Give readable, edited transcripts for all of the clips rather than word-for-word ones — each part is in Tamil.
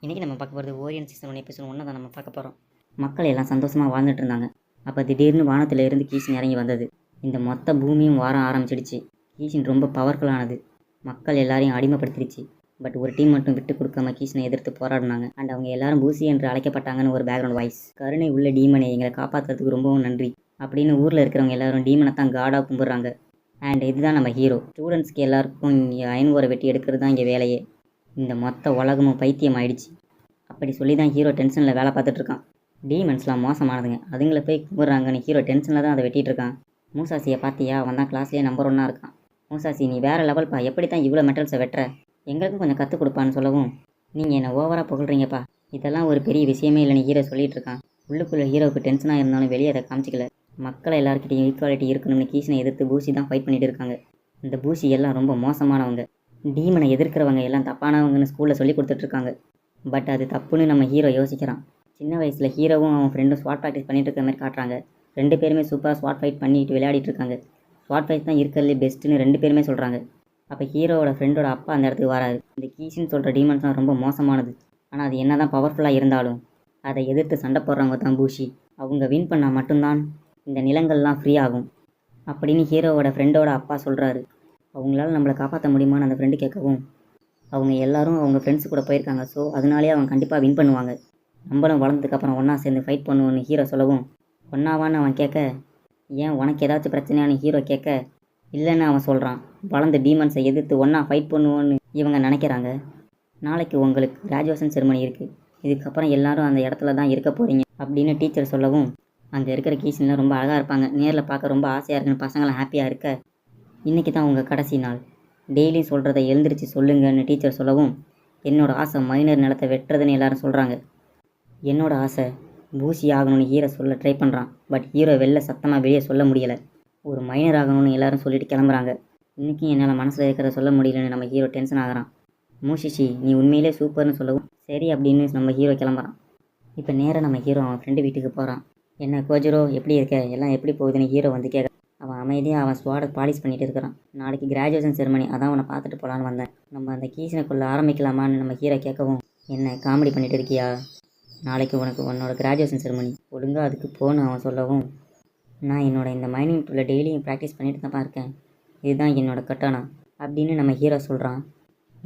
இன்றைக்கி நம்ம பார்க்க போகிறது ஓரியன் சீசன் 1 எபிசோட் 1 தான் நம்ம பார்க்க போகிறோம். மக்கள் எல்லாம் சந்தோஷமாக வாழ்ந்துட்டு இருந்தாங்க. அப்போ திடீர்னு வானத்தில் இருந்து கீஷன் இறங்கி வந்தது. இந்த மொத்த பூமியும் வார ஆரம்பிச்சிடுச்சு. கீஷன் ரொம்ப பவர்ஃபுல்லானது. மக்கள் எல்லாரையும் அடிமைப்படுத்திடுச்சு. பட் ஒரு டீம் மட்டும் விட்டு கொடுக்காம கீஷனை எதிர்த்து போராடினாங்க. அண்ட் அவங்க எல்லாரும் பூசி என்று அழைக்கப்பட்டாங்கன்னு ஒரு பேக்ரவுண்ட் வாய்ஸ். கருணை உள்ள டீமனை எங்களை காப்பாற்றுறதுக்கு ரொம்பவும் நன்றி அப்படின்னு ஊரில் இருக்கிறவங்க எல்லாரும் டீமனை தான் காடாக கும்பிட்றாங்க. அண்ட் இதுதான் நம்ம ஹீரோ. ஸ்டூடெண்ட்ஸ்க்கு எல்லாருக்கும் இங்கே ஐநூறு வெட்டி எடுக்கிறது தான் இங்கே வேலையே. இந்த மொத்த உலகமும் பைத்தியம் ஆயிடுச்சு. அப்படி சொல்லி தான் ஹீரோ டென்ஷனில் வேலை பார்த்துட்ருக்கான். டீமன்ஸ்லாம் மோசமானதுங்க, அதுங்களை போய் கும்பிட்றாங்கன்னு ஹீரோ டென்ஷனில் தான் அதை வெட்டிகிட்டு இருக்கான். மூசாசியை பார்த்தியா, அவன் தான் கிளாஸ்லேயே நம்பர் 1 இருக்கான். மூசாசி, நீ வேறு லெவல்ப்பா, எப்படி தான் இவ்வளோ மெட்டல்ஸை வெட்டுற, எங்களுக்கும் கொஞ்சம் கற்றுக் கொடுப்பான்னு சொல்லவும், நீங்கள் என்னை ஓவராக புகழ்றீங்கப்பா, இதெல்லாம் ஒரு பெரிய விஷயமே இல்லைன்னு ஹீரோ சொல்லிகிட்டு இருக்கான். உள்ளுக்குள்ளே ஹீரோவுக்கு டென்ஷனாக இருந்தாலும் வெளியே அதை காமிச்சிக்கல. மக்களை எல்லாருக்கிட்டையும் ஈக்குவாலிட்டி இருக்கணும்னு கீஷனை எதிர்த்து பூசி தான் ஃபைட் பண்ணிட்டு இருக்காங்க. இந்த பூசி எல்லாம் ரொம்ப மோசமானவங்க. டீமனை எதிர்க்கிறவங்க எல்லாம் தப்பானவங்கன்னு ஸ்கூலில் சொல்லி கொடுத்துட்ருக்காங்க. பட் அது தப்புன்னு நம்ம ஹீரோ யோசிக்கிறான். சின்ன வயசில் ஹீரோவும் அவன் ஃப்ரெண்டும் ஸ்வாட் ப்ராக்டிஸ் பண்ணிட்டு இருக்க மாதிரி காட்டுறாங்க. 2 பேருமே சூப்பராக ஸ்வாட் ஃபைட் பண்ணிட்டு விளையாடிட்டு இருக்காங்க. ஸ்வாட் ஃபைட் தான் இருக்கிறதுலே பெஸ்ட்டுன்னு 2 பேருமே சொல்கிறாங்க. அப்போ ஹீரோவோட ஃப்ரெண்டோட அப்பா அந்த இடத்துக்கு வராது. இந்த கீஷின்னு சொல்கிற டீமன்ஸ்லாம் ரொம்ப மோசமானது. ஆனால் அது என்ன தான் பவர்ஃபுல்லாக இருந்தாலும் அதை எதிர்த்து சண்டை போடுறவங்க தான் பூஷி. அவங்க வின் பண்ணால் மட்டும்தான் இந்த நிலங்கள்லாம் ஃப்ரீ ஆகும் அப்படின்னு ஹீரோவோட ஃப்ரெண்டோட அப்பா சொல்கிறாரு. அவங்களால நம்மளை காப்பாற்ற முடியுமான்னு அந்த ஃப்ரெண்டு கேட்கவும், அவங்க எல்லாரும் அவங்க ஃப்ரெண்ட்ஸ் கூட போயிருக்காங்க, ஸோ அதனாலே அவங்க கண்டிப்பாக வின் பண்ணுவாங்க, நம்மளும் வளர்ந்ததுக்கப்புறம் ஒன்றா சேர்ந்து ஃபைட் பண்ணுவோன்னு ஹீரோ சொல்லவும், ஒன்றாவான்னு அவன் கேட்க, ஏன் உனக்கு ஏதாச்சும் பிரச்சனையானு ஹீரோ கேட்க, இல்லைன்னு அவன் சொல்கிறான். வளர்ந்து டீமன்ஸை எதிர்த்து ஒன்றா ஃபைட் பண்ணுவோன்னு இவங்க நினைக்கிறாங்க. நாளைக்கு உங்களுக்கு கிராஜுவேஷன் செரிமனி இருக்குது, இதுக்கப்புறம் எல்லாரும் அந்த இடத்துல தான் இருக்க போகிறீங்க அப்படின்னு டீச்சர் சொல்லவும், அங்கே இருக்கிற கீஷன்லாம் ரொம்ப அழகாக இருப்பாங்க, நேரில் பார்க்க ரொம்ப ஆசையாக இருக்குன்னு பசங்களாம் ஹாப்பியாக இருக்க, இன்றைக்கி தான் உங்கள் கடைசி நாள், டெய்லியும் சொல்கிறத எழுந்திரிச்சு சொல்லுங்கன்னு டீச்சர் சொல்லவும், என்னோடய ஆசை மைனர் நிலத்தை வெட்டுறதுன்னு எல்லாரும் சொல்கிறாங்க. என்னோடய ஆசை பூசி ஆகணும்னு ஹீரோ சொல்ல ட்ரை பண்ணுறான். பட் ஹீரோ சத்தமாக வெளியே சொல்ல முடியலை. ஒரு மைனர் ஆகணும்னு எல்லாரும் சொல்லிட்டு கிளம்புறாங்க. இன்றைக்கும் என்னால் மனசில் இருக்கிறத சொல்ல முடியலன்னு நம்ம ஹீரோ டென்ஷன் ஆகிறான். மூஷிஷி, நீ உண்மையிலே சூப்பர்னு சொல்லவும் சரி அப்படின்னு நம்ம ஹீரோ கிளம்புறான். இப்போ நேராக நம்ம ஹீரோ அவன் ஃப்ரெண்டு வீட்டுக்கு போகிறான். என்ன கோஜரோ, எப்படி இருக்க, எல்லாம் எப்படி போகுதுன்னு ஹீரோ வந்து கேட்க, அவன் அமைதியாக அவன் ஸ்வாடை பாலிஷ் பண்ணிகிட்டு இருக்கிறான். நாளைக்கு கிராஜுவேஷன் செரிமனி, அதான் அவனை பார்த்துட்டு போகலான்னு வந்தேன். நம்ம அந்த கீஷனுக்குள்ளே ஆரம்பிக்கலாமான்னு நம்ம ஹீரோ கேட்கவும், என்ன காமெடி பண்ணிட்டு இருக்கியா, நாளைக்கு உனக்கு உன்னோட கிராஜுவேஷன் செரிமனி, ஒழுங்காக அதுக்கு போகணும் அவன் சொல்லவும், நான் இந்த மைனிங் டூலில் டெய்லியும் ப்ராக்டிஸ் பண்ணிட்டு தான் இருக்கேன், இதுதான் என்னோட கட்டானா அப்படின்னு நம்ம ஹீரோ சொல்கிறான்.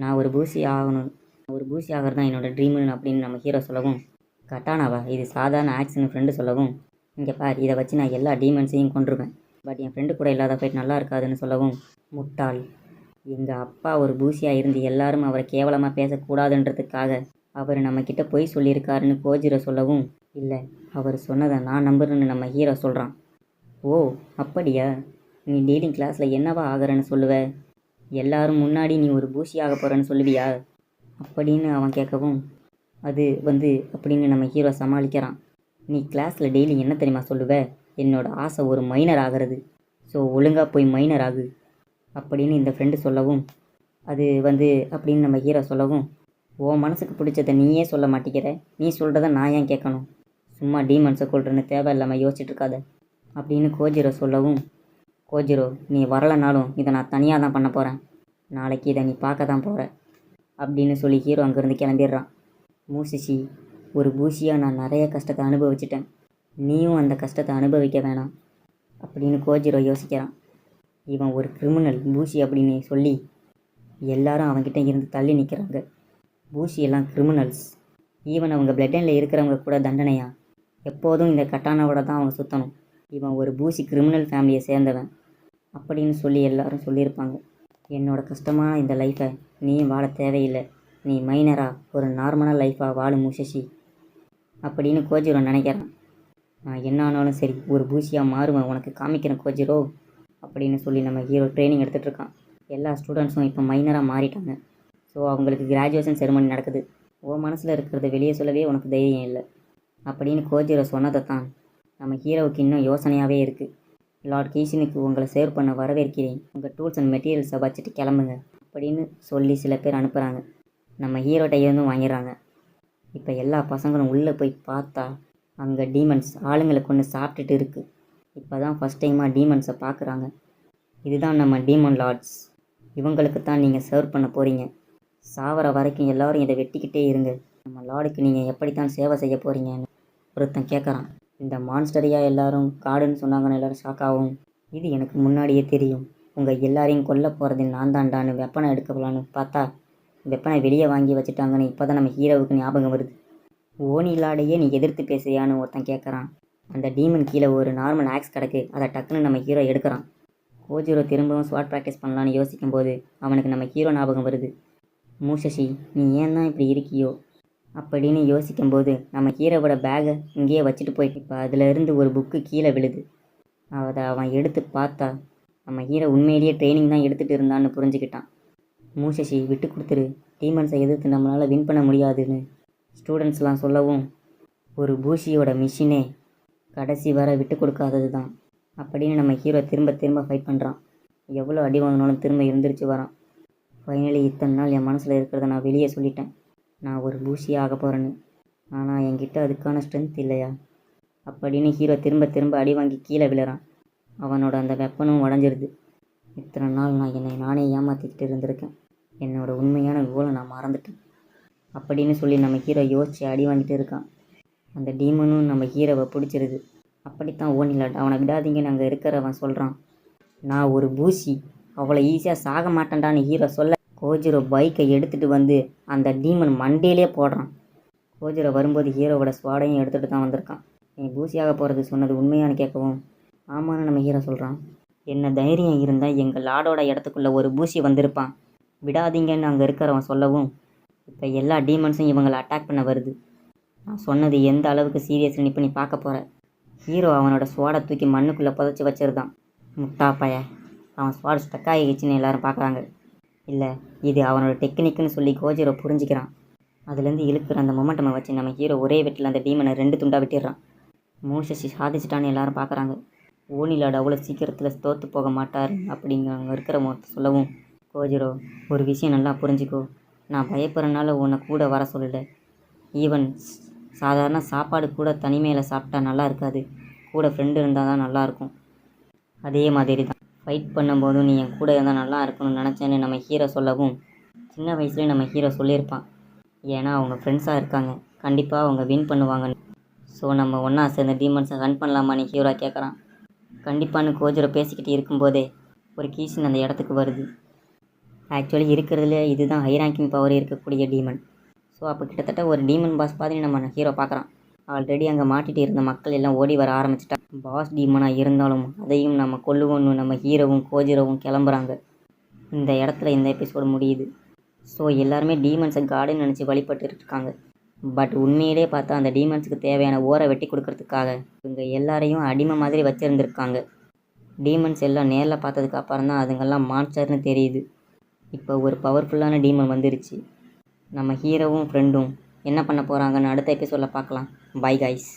நான் ஒரு பூசி ஆகணும், ஒரு பூசி ஆகிறது தான் என்னோடய ட்ரீமுன்னு அப்படின்னு நம்ம ஹீரோ சொல்லவும், கட்டானாவா, இது சாதாரண ஆக்ஷன் ஃப்ரெண்டு சொல்லவும், இங்கே பார், இதை வச்சு நான் எல்லா டீமன்ஸையும் கொண்டிருப்பேன், பட் என் ஃப்ரெண்டு கூட இல்லாத ஃபைட் நல்லா இருக்காதுன்னு சொல்லவும், முட்டாள், எங்கள் அப்பா ஒரு பூசியாக இருந்து எல்லாரும் அவரை கேவலமாக பேசக்கூடாதுன்றதுக்காக அவர் நம்மக்கிட்ட பொய் சொல்லியிருக்காருன்னு கோஜிரோ சொல்லவும், இல்லை, அவர் சொன்னதை நான் நம்புறேன்னு நம்ம ஹீரோ சொல்கிறான். ஓ அப்படியா, நீ டெய்லி கிளாஸில் என்னவா ஆகிறேன்னு சொல்லுவ, எல்லாரும் முன்னாடி நீ ஒரு பூசி ஆக போகிறேன்னு சொல்லுவியா அப்படின்னு அவன் கேட்கவும், அது அப்படின்னு நம்ம ஹீரோ சமாளிக்கிறான். நீ கிளாஸில் டெய்லி என்ன தெரியுமா சொல்லுவ, என்னோட ஆசை ஒரு மைனர் ஆகிறது, ஸோ ஒழுங்காக போய் மைனர் ஆகு அப்படின்னு இந்த ஃப்ரெண்டு சொல்லவும், அது அப்படின்னு நம்ம ஹீரோ சொல்லவும், ஓ மனசுக்கு பிடிச்சதை நீயே சொல்ல மாட்டேங்கிற, நீ சொல்கிறத நான் ஏன் கேட்கணும், சும்மா டீமன்ஸை கொள்றேன்னு தேவையில்லாமல் யோசிச்சுட்டு இருக்காத அப்படின்னு கோஜிரோ சொல்லவும், கோஜிரோ, நீ வரலைனாலும் இதை நான் தனியாக தான் பண்ண போகிறேன், நாளைக்கு இதை நீ பார்க்க தான் போகிற அப்படின்னு சொல்லி ஹீரோ அங்கேருந்து கிளம்பிடுறான். மூசிஷி, ஒரு பூசியாக நான் நிறைய கஷ்டத்தை அனுபவிச்சிட்டேன், நீயும் அந்த கஷ்டத்தை அனுபவிக்க வேணாம் அப்படின்னு கோஜிரோ யோசிக்கிறான். இவன் ஒரு கிரிமினல் பூசி அப்படின்னு சொல்லி எல்லாரும் அவன்கிட்ட இருந்து தள்ளி நிற்கிறாங்க. பூசி எல்லாம் கிரிமினல்ஸ், ஈவன் அவங்க பிளட் லைனில் இருக்கிறவங்க கூட தண்டனையா, எப்போதும் இந்த கட்டானாவோட தான் அவங்க சுற்றணும், இவன் ஒரு பூசி கிரிமினல் ஃபேமிலியை சேர்ந்தவன் அப்படின்னு சொல்லி எல்லாரும் சொல்லியிருப்பாங்க. என்னோட கஷ்டமான இந்த லைஃப்பை நீ வாழ தேவையில்லை, நீ மைனராக ஒரு நார்மலான லைஃபாக வாழு மூஷிஷி அப்படின்னு கோஜிரோ நினைக்கிறான். நான் என்ன ஆனாலும் சரி ஒரு பூசியாக மாறுவேன், உனக்கு காமிக்கிறேன் கோஜிரோ அப்படின்னு சொல்லி நம்ம ஹீரோ ட்ரைனிங் எடுத்துகிட்டு இருக்கான். எல்லா ஸ்டூடெண்ட்ஸும் இப்போ மைனராக மாறிட்டாங்க. ஸோ அவங்களுக்கு கிராஜுவேஷன் செரிமனி நடக்குது. ஓ மனசில் இருக்கிறத வெளியே சொல்லவே உனக்கு தைரியம் இல்லை அப்படின்னு கோஜிரோ சொன்னதை தான் நம்ம ஹீரோவுக்கு இன்னும் யோசனையாகவே இருக்குது. லார்ட் கீஷனுக்கு உங்களை சேவ் பண்ண வரவேற்கிறேன், உங்கள் டூல்ஸ் அண்ட் மெட்டீரியல்ஸை வச்சுட்டு கிளம்புங்க அப்படின்னு சொல்லி சில பேர் அனுப்புகிறாங்க. நம்ம ஹீரோட்டையும் வாங்கிடுறாங்க. இப்போ எல்லா பசங்களும் உள்ளே போய் பார்த்தா அங்கே டீமன்ஸ் ஆளுங்களை கொண்டு சாப்பிட்டுட்டு இருக்குது. இப்போ தான் ஃபஸ்ட் டைமாக டீமன்ஸை பார்க்குறாங்க. இதுதான் நம்ம டீமன் லார்ட்ஸ், இவங்களுக்கு தான் நீங்கள் சர்வ் பண்ண போகிறீங்க, சாவர வரைக்கும் எல்லோரும் இதை வெட்டிக்கிட்டே இருங்க நம்ம லார்டுக்கு நீங்கள் எப்படித்தான் சேவை செய்ய போகிறீங்கன்னு ஒருத்தன் கேட்குறான். இந்த மான்ஸ்டரியா எல்லாரும் காடுன்னு சொன்னாங்கன்னு எல்லாரும் ஷாக் ஆகும். இது எனக்கு முன்னாடியே தெரியும். உங்கள் எல்லாரையும் கொல்ல போகிறது நான் தான்டான்னு வெப்பனை எடுக்க போகலான்னு பார்த்தா வெப்பனை வெளியே வாங்கி வச்சுட்டாங்கன்னு இப்போ தான் நம்ம ஹீரோவுக்கு ஞாபகம் வருது. ஓனிலாடையே நீ எதிர்த்து பேசுறியான்னு ஒருத்தன் கேட்குறான். அந்த டீமன் கீழே ஒரு நார்மல் ஆக்ஸ் கிடக்கு. அதை டக்குன்னு நம்ம ஹீரோ எடுக்கிறான். கோஜிரோ திரும்பவும் ஸ்வாட் ப்ராக்டிஸ் பண்ணலான்னு யோசிக்கும்போது அவனுக்கு நம்ம ஹீரோ ஞாபகம் வருது. மூஷஷி, நீ ஏன் தான் இப்படி இருக்கியோ அப்படின்னு யோசிக்கும்போது நம்ம ஹீரோவோட பேகை இங்கேயே வச்சுட்டு போயிட்டு இப்போ அதிலிருந்து ஒரு புக்கு கீழே விழுது. அதை அவன் எடுத்து பார்த்தா நம்ம ஹீரோ உண்மையிலேயே ட்ரைனிங் தான் எடுத்துகிட்டு இருந்தான்னு புரிஞ்சுக்கிட்டான். மூஷஷி விட்டு கொடுத்துரு, டீமன்ஸை எதிர்த்து நம்மளால் வின் பண்ண முடியாதுன்னு ஸ்டூடெண்ட்ஸ்லாம் சொல்லவும் ஒரு பூஷியோட மிஷினே கடைசி வர விட்டு கொடுக்காதது தான் அப்படின்னு நம்ம ஹீரோ திரும்ப திரும்ப ஃபைட் பண்ணுறான். எவ்வளோ அடி வாங்கினாலும் திரும்ப எழுந்திரிச்சு வரான். ஃபைனலி இத்தனை நாள் என் மனசில் இருக்கிறத நான் வெளியே சொல்லிட்டேன். நான் ஒரு பூஷியாக ஆக போகிறேன்னு. ஆனால் என்கிட்ட அதுக்கான ஸ்ட்ரென்த் இல்லையா அப்படின்னு ஹீரோ திரும்ப திரும்ப அடி வாங்கி கீழே விழுறான். அவனோட அந்த வெப்பனும் உடஞ்சிருது. இத்தனை நாள் நான் என்னை நானே ஏமாற்றிக்கிட்டு இருந்திருக்கேன். என்னோடய உண்மையான கோலை நான் மறந்துட்டேன் அப்படின்னு சொல்லி நம்ம ஹீரோ யோசித்து அடி வாங்கிட்டு இருக்கான். அந்த டீமனும் நம்ம ஹீரோவை பிடிச்சிருது. அப்படித்தான் ஓனிலாட் அவனை விடாதீங்கன்னு அங்கே இருக்கிறவன் சொல்கிறான். நான் ஒரு பூசி, அவ்வளோ ஈஸியாக சாக மாட்டேன்டான்னு ஹீரோ சொல்ல கோஜிரோ பைக்கை எடுத்துகிட்டு வந்து அந்த டீமன் மண்டையிலே போடுறான். கோஜிரோ வரும்போது ஹீரோவோட ஸ்வாடையும் எடுத்துகிட்டு தான் வந்திருக்கான். நீ பூசியாக போகிறது சொன்னது உண்மையானு கேட்கவும் ஆமான்னு நம்ம ஹீரோ சொல்கிறான். என்ன தைரியம் இருந்தால் எங்கள் லாடோட இடத்துக்குள்ளே ஒரு பூசி வந்திருப்பான், விடாதீங்கன்னு அங்கே இருக்கிறவன் சொல்லவும் இப்போ எல்லா டீமன்ஸும் இவங்களை அட்டாக் பண்ண வருது. நான் சொன்னது எந்த அளவுக்கு சீரியஸ்னு இப்போ நீ பார்க்க போகிற. ஹீரோ அவனோட ஸ்வாடை தூக்கி மண்ணுக்குள்ளே புதைச்சி வச்சிருந்தான். முட்டா பைய, அவன் ஸ்வாட் ஸ்டக் ஆகிடுச்சின்னு எல்லாரும் பார்க்குறாங்க. இல்லை, இது அவனோட டெக்னிக்குன்னு சொல்லி கோஜிரோ புரிஞ்சுக்கிறான். அதுலேருந்து இழுக்கிற அந்த மொமெண்டமை வச்சு நம்ம ஹீரோ ஒரே வெட்டில் அந்த டீமனை 2 துண்டாக விட்டுடுறான். மூஷஷி சாதிச்சிட்டான்னு எல்லாரும் பார்க்குறாங்க. ஓனிலாடு அவ்வளோ சீக்கிரத்தில் தோற்று போக மாட்டார் அப்படிங்க அங்கே இருக்கிறவங்க சொல்லவும் கோஜிரோ, ஒரு விஷயம் நல்லா புரிஞ்சுக்கோ, நான் பயப்படுறனால உன்னை கூட வர சொல்லலை. ஈவன் சாதாரண சாப்பாடு கூட தனிமையில் சாப்பிட்டா நல்லா இருக்காது, கூட ஃப்ரெண்டு இருந்தால் தான் நல்லாயிருக்கும். அதே மாதிரி தான் ஃபைட் பண்ணும்போதும் நீ என் கூட இருந்தால் நல்லா இருக்கணும்னு நினச்சேன்னு நம்ம ஹீரோ சொல்லவும் சின்ன வயசுலேயே நம்ம ஹீரோ சொல்லியிருப்பான். ஏன்னா அவங்க ஃப்ரெண்ட்ஸாக இருக்காங்க, கண்டிப்பாக அவங்க வின் பண்ணுவாங்கன்னு. ஸோ நம்ம ஒன்றா சேர்ந்த டீமன்ஸை ரன் பண்ணலாமான்னு ஹீரோ கேட்குறான். கண்டிப்பான்னு கோஜிரோ பேசிக்கிட்டு இருக்கும்போதே ஒரு கீஷன் அந்த இடத்துக்கு வருது. ஆக்சுவலி இருக்கிறதுல இதுதான் ஹை ரேங்கிங் பவர் இருக்கக்கூடிய டீமன். ஸோ அப்போ கிட்டத்தட்ட ஒரு டீமன் பாஸ் மாதிரி நம்ம ஹீரோ பார்க்குறான். ஆல்ரெடி அங்கே மாட்டிகிட்டு இருந்த மக்கள் எல்லாம் ஓடி வர ஆரம்பிச்சிட்டா. பாஸ் டீமனாக இருந்தாலும் அதையும் நம்ம கொல்லுவோன்னு நம்ம ஹீரோவும் கோஜிரோவும் கிளம்புறாங்க. இந்த இடத்துல இந்த எபிசோடு முடியுது. ஸோ எல்லாருமே டீமன்ஸை காடுன்னு நினச்சி வழிபட்டு இருக்காங்க. பட் உண்மையிலே பார்த்தா அந்த டீமன்ஸுக்கு தேவையான ஓரை வெட்டி கொடுக்கறதுக்காக இவங்க எல்லாரையும் அடிமை மாதிரி வச்சுருந்துருக்காங்க. டீமன்ஸ் எல்லாம் நேரில் பார்த்ததுக்கு அப்புறம் தான் அதுங்கெல்லாம் மான்ஸ்டர்னு தெரியுது. இப்போ ஒரு பவர்ஃபுல்லான டீமன் வந்துருச்சு. நம்ம ஹீரோவும் ஃப்ரெண்டும் என்ன பண்ண போகிறாங்கன்னு அடுத்த எபிசோடில் பார்க்கலாம். Bye guys.